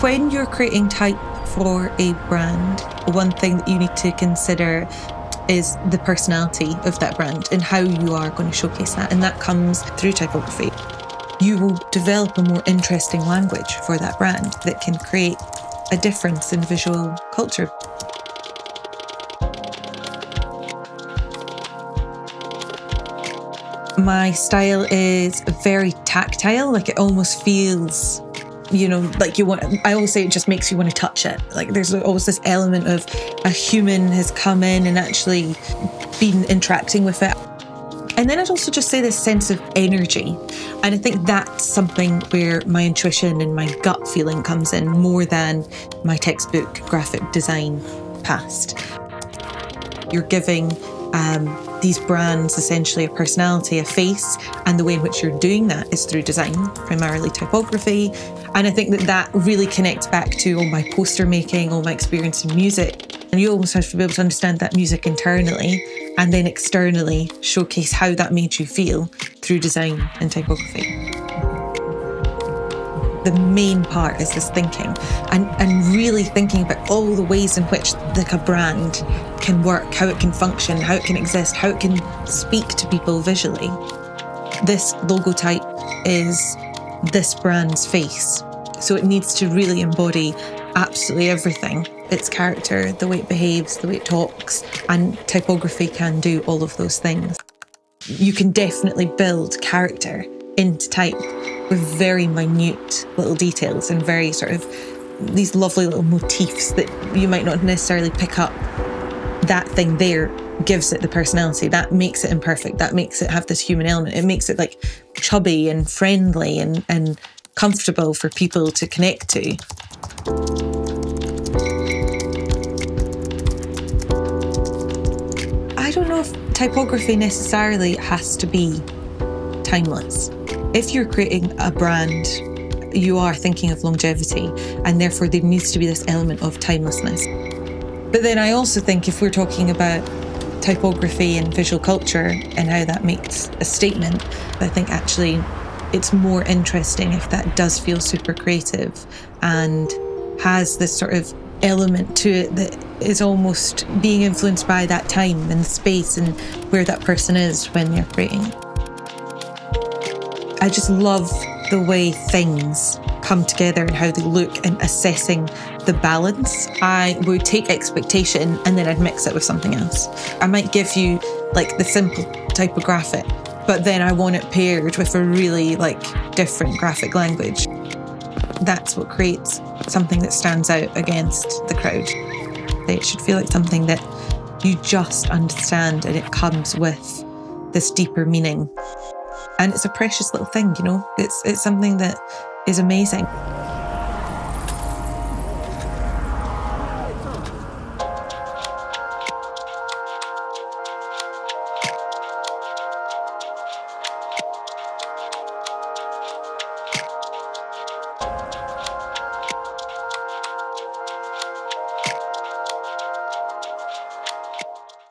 When you're creating type for a brand, one thing that you need to consider is the personality of that brand and how you are going to showcase that. And that comes through typography. You will develop a more interesting language for that brand that can create a difference in visual culture. My style is very tactile, like it almost feels, you know, like you want, I always say it just makes you want to touch it. Like there's always this element of a human has come in and actually been interacting with it. And then I'd also just say this sense of energy. And I think that's something where my intuition and my gut feeling comes in more than my textbook graphic design past. You're giving these brands essentially a personality, a face, and the way in which you're doing that is through design, primarily typography. And I think that that really connects back to all my poster making, all my experience in music. And you almost have to be able to understand that music internally and then externally showcase how that made you feel through design and typography. The main part is this thinking and really thinking about all the ways in which like a brand can work, how it can function, how it can exist, how it can speak to people visually. This logo type is this brand's face. So it needs to really embody absolutely everything. Its character, the way it behaves, the way it talks, and typography can do all of those things. You can definitely build character into type with very minute little details and very sort of these lovely little motifs that you might not necessarily pick up. That thing there gives it the personality. That makes it imperfect. That makes it have this human element. It makes it like chubby and friendly and comfortable for people to connect to. I don't know if typography necessarily has to be timeless. If you're creating a brand, you are thinking of longevity, and therefore there needs to be this element of timelessness. But then I also think if we're talking about typography and visual culture and how that makes a statement, I think actually it's more interesting if that does feel super creative and has this sort of element to it that is almost being influenced by that time and space and where that person is when they're creating it. I just love the way things come together and how they look and assessing the balance. I would take expectation and then I'd mix it with something else. I might give you like the simple typographic, but then I want it paired with a really like different graphic language. That's what creates something that stands out against the crowd. It should feel like something that you just understand and it comes with this deeper meaning. And it's a precious little thing, you know, it's something that is amazing.